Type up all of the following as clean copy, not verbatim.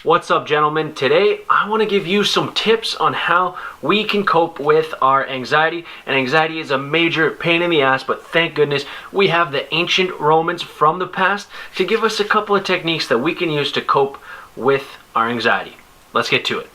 What's up, gentlemen? Today I want to give you some tips on how we can cope with our anxiety. And anxiety is a major pain in the ass, but thank goodness we have the ancient Romans from the past to give us a couple of techniques that we can use to cope with our anxiety. Let's get to it.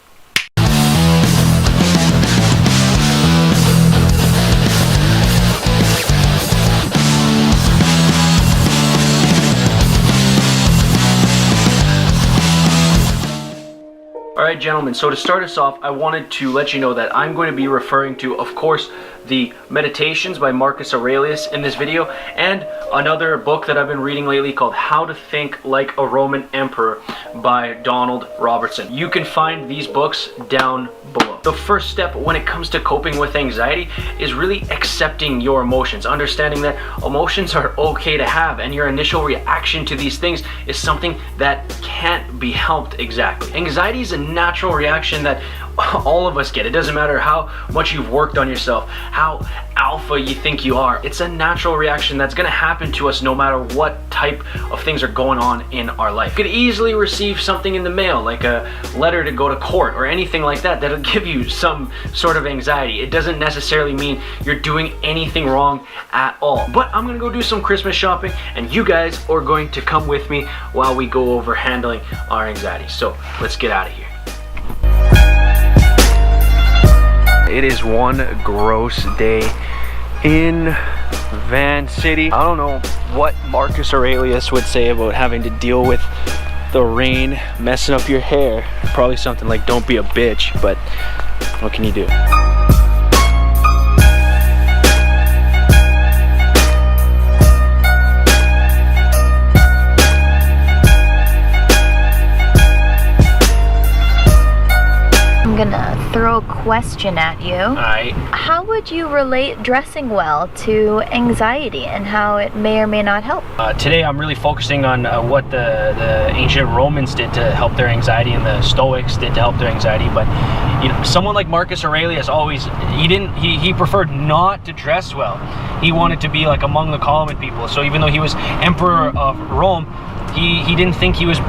Alright, gentlemen, so to start us off, I wanted to let you know that I'm going to be referring to, of course, the Meditations by Marcus Aurelius in this video, and another book that I've been reading lately called How to Think Like a Roman Emperor by Donald Robertson. You can find these books down below. The first step when it comes to coping with anxiety is really accepting your emotions, understanding that emotions are okay to have, and your initial reaction to these things is something that can't be helped exactly. Anxiety is a natural reaction that all of us get. It doesn't matter how much you've worked on yourself, how alpha you think you are. It's a natural reaction that's going to happen to us no matter what type of things are going on in our life. You could easily receive something in the mail, like a letter to go to court or anything like that, that'll give you some sort of anxiety. It doesn't necessarily mean you're doing anything wrong at all. But I'm going to go do some Christmas shopping, and you guys are going to come with me while we go over handling our anxiety. So let's get out of here. It is one gross day in Van City. I don't know what Marcus Aurelius would say about having to deal with the rain messing up your hair. Probably something like don't be a bitch, but what can you do? I'm gonna throw a question at you. Alright. How would you relate dressing well to anxiety and how it may or may not help? Today I'm really focusing on what the ancient Romans did to help their anxiety and the Stoics did to help their anxiety. But you know, someone like Marcus Aurelius he preferred not to dress well. He wanted to be like among the common people. So even though he was emperor of Rome, he didn't think he was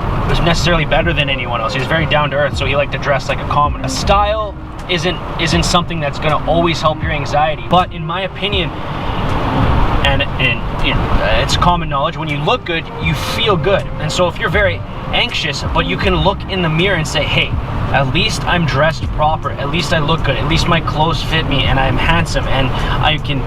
necessarily better than anyone else. He was very down to earth, so he liked to dress like a commoner. A style isn't something that's going to always help your anxiety, but in my opinion, and you know, it's common knowledge, when you look good, you feel good. And so if you're very anxious, but you can look in the mirror and say, hey, at least I'm dressed proper, at least I look good, at least my clothes fit me and I'm handsome and I can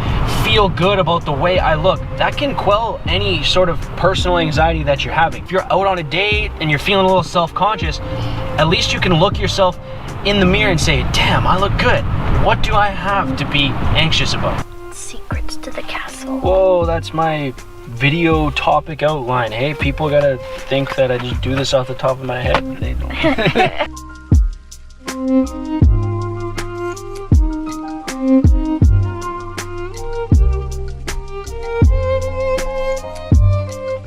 feel good about the way I look, that can quell any sort of personal anxiety that you're having. If you're out on a date and you're feeling a little self-conscious, at least you can look yourself in the mirror and say, damn, I look good. What do I have to be anxious about? Secrets to the castle. Whoa, that's my video topic outline. Hey, people gotta think that I just do this off the top of my head. They don't.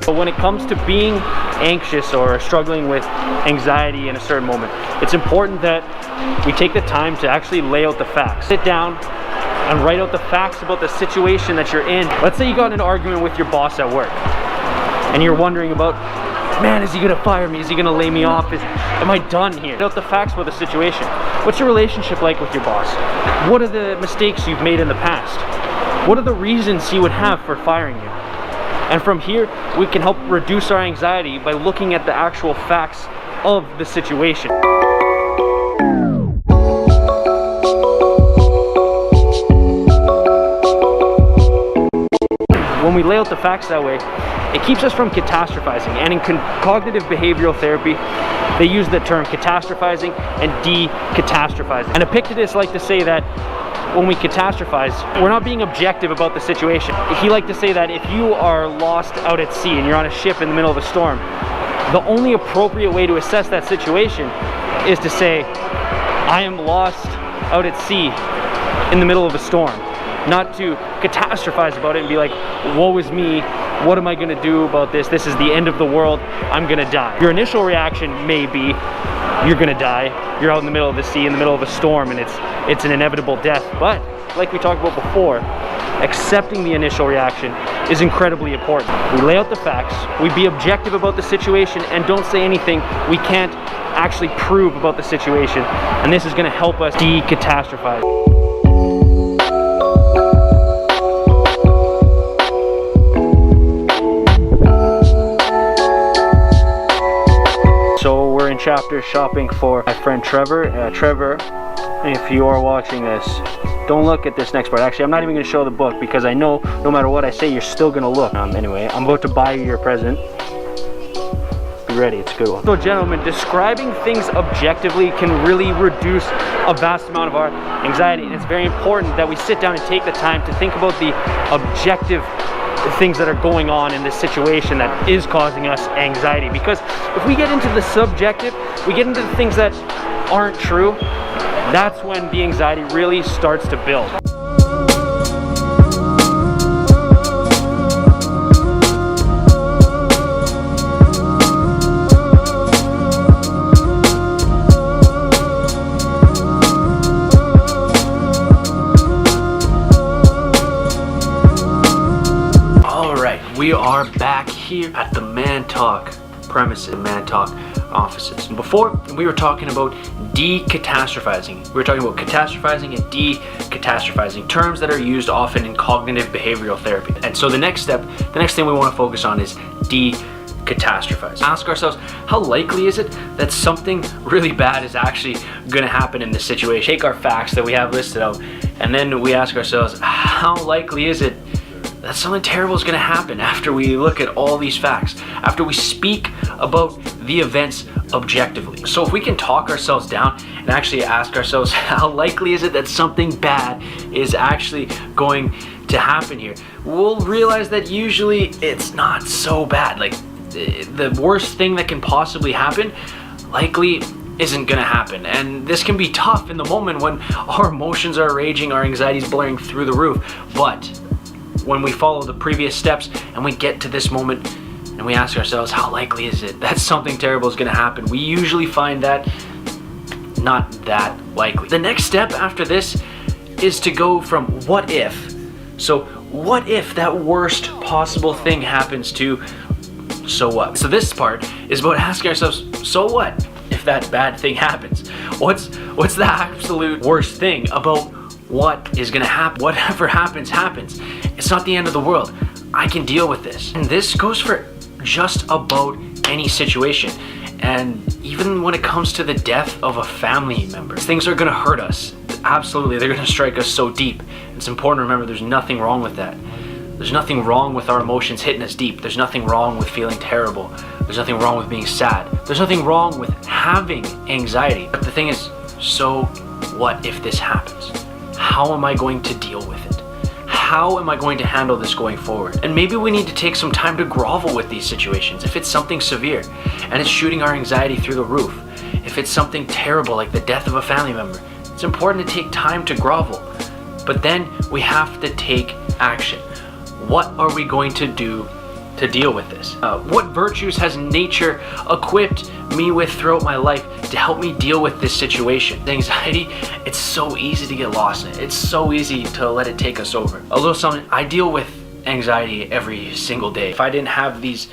But when it comes to being anxious or struggling with anxiety in a certain moment, it's important that we take the time to actually lay out the facts. Sit down and write out the facts about the situation that you're in. Let's say you got in an argument with your boss at work and you're wondering about, man, is he gonna fire me? Is he gonna lay me off? Am I done here? Write out the facts about the situation. What's your relationship like with your boss? What are the mistakes you've made in the past? What are the reasons he would have for firing you? And from here, we can help reduce our anxiety by looking at the actual facts of the situation. When we lay out the facts that way, it keeps us from catastrophizing. And in cognitive behavioral therapy, they use the term catastrophizing and decatastrophizing. And Epictetus liked to say that when we catastrophize, we're not being objective about the situation. He liked to say that if you are lost out at sea and you're on a ship in the middle of a storm, the only appropriate way to assess that situation is to say, I am lost out at sea in the middle of a storm. Not to catastrophize about it and be like, woe is me, what am I gonna do about this? This is the end of the world, I'm gonna die. Your initial reaction may be, you're gonna die. You're out in the middle of the sea, in the middle of a storm, and it's an inevitable death. But like we talked about before, accepting the initial reaction is incredibly important. We lay out the facts, we be objective about the situation, and don't say anything we can't actually prove about the situation. And this is going to help us decatastrophize. So we're in chapter shopping for my friend Trevor. Trevor, if you are watching this, don't look at this next part. Actually, I'm not even going to show the book because I know no matter what I say, you're still going to look. Anyway, I'm about to buy you your present. Be ready, it's a good one. So gentlemen, describing things objectively can really reduce a vast amount of our anxiety. And it's very important that we sit down and take the time to think about the objective things that are going on in this situation that is causing us anxiety. Because if we get into the subjective, we get into the things that aren't true, that's when the anxiety really starts to build. We are back here at the Man Talk premises, Man Talk offices. And before, we were talking about decatastrophizing. We were talking about catastrophizing and decatastrophizing, terms that are used often in cognitive behavioral therapy. And so the next step, the next thing we want to focus on is decatastrophize. Ask ourselves, how likely is it that something really bad is actually going to happen in this situation? Take our facts that we have listed out, and then we ask ourselves, how likely is it that something terrible is going to happen after we look at all these facts, after we speak about the events objectively. So if we can talk ourselves down and actually ask ourselves, how likely is it that something bad is actually going to happen here, we'll realize that usually it's not so bad. Like the worst thing that can possibly happen likely isn't gonna happen. And this can be tough in the moment when our emotions are raging, our anxiety is blaring through the roof. But when we follow the previous steps and we get to this moment and we ask ourselves, how likely is it that something terrible is going to happen, we usually find that not that likely. The next step after this is to go from what if. So what if that worst possible thing happens to so what? So this part is about asking ourselves, so what if that bad thing happens? What's the absolute worst thing about what is going to happen? Whatever happens, happens. It's not the end of the world. I can deal with this. And this goes for just about any situation. And even when it comes to the death of a family member, things are going to hurt us. Absolutely, they're going to strike us so deep. It's important to remember there's nothing wrong with that. There's nothing wrong with our emotions hitting us deep. There's nothing wrong with feeling terrible. There's nothing wrong with being sad. There's nothing wrong with having anxiety. But the thing is, so what if this happens? How am I going to deal with it? How am I going to handle this going forward? And maybe we need to take some time to grovel with these situations. If it's something severe and it's shooting our anxiety through the roof, if it's something terrible like the death of a family member, it's important to take time to grovel. But then we have to take action. What are we going to do to deal with this? What virtues has nature equipped me with throughout my life to help me deal with this situation? Anxiety, it's so easy to get lost in it. It's so easy to let it take us over. A little something, I deal with anxiety every single day. If I didn't have these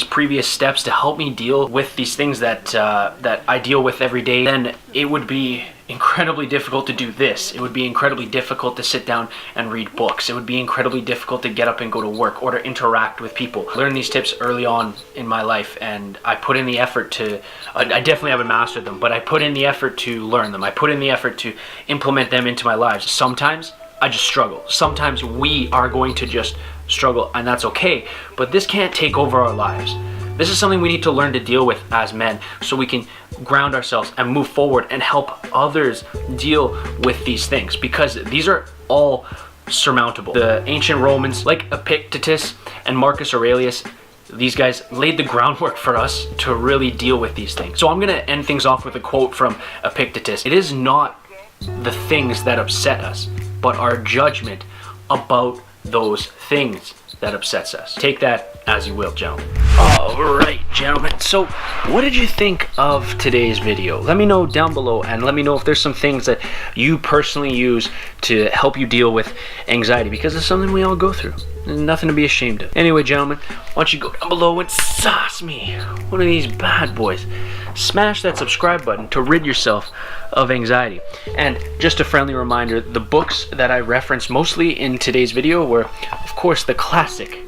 previous steps to help me deal with these things that I deal with every day, then it would be incredibly difficult to do this. It would be incredibly difficult to sit down and read books. It would be incredibly difficult to get up and go to work or to interact with people. I learned these tips early on in my life, and I put in the effort to, I definitely haven't mastered them, but I put in the effort to learn them. I put in the effort to implement them into my lives. Sometimes I just struggle. Sometimes we are going to just struggle, and that's okay, but this can't take over our lives. This is something we need to learn to deal with as men so we can ground ourselves and move forward and help others deal with these things, because these are all surmountable. The ancient Romans, like Epictetus and Marcus Aurelius, these guys laid the groundwork for us to really deal with these things. So I'm going to end things off with a quote from Epictetus. It is not the things that upset us, but our judgment about those things that upsets us. Take that as you will, gentlemen. Alright, gentlemen. So, what did you think of today's video? Let me know down below, and let me know if there's some things that you personally use to help you deal with anxiety, because it's something we all go through. Nothing to be ashamed of. Anyway, gentlemen, why don't you go down below and sauce me one of these bad boys. Smash that subscribe button to rid yourself of anxiety. And just a friendly reminder, the books that I referenced mostly in today's video were, of course, the classic,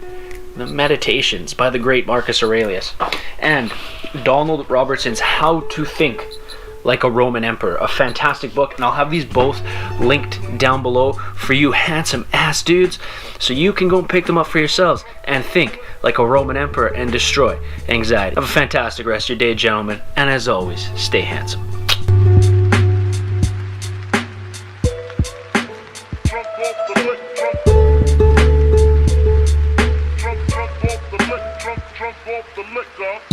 The Meditations by the great Marcus Aurelius, and Donald Robertson's How to Think Like a Roman Emperor, a fantastic book, and I'll have these both linked down below for you handsome ass dudes, so you can go and pick them up for yourselves and think like a Roman Emperor and destroy anxiety. Have a fantastic rest of your day, gentlemen, and as always, stay handsome. Drunk off the liquor.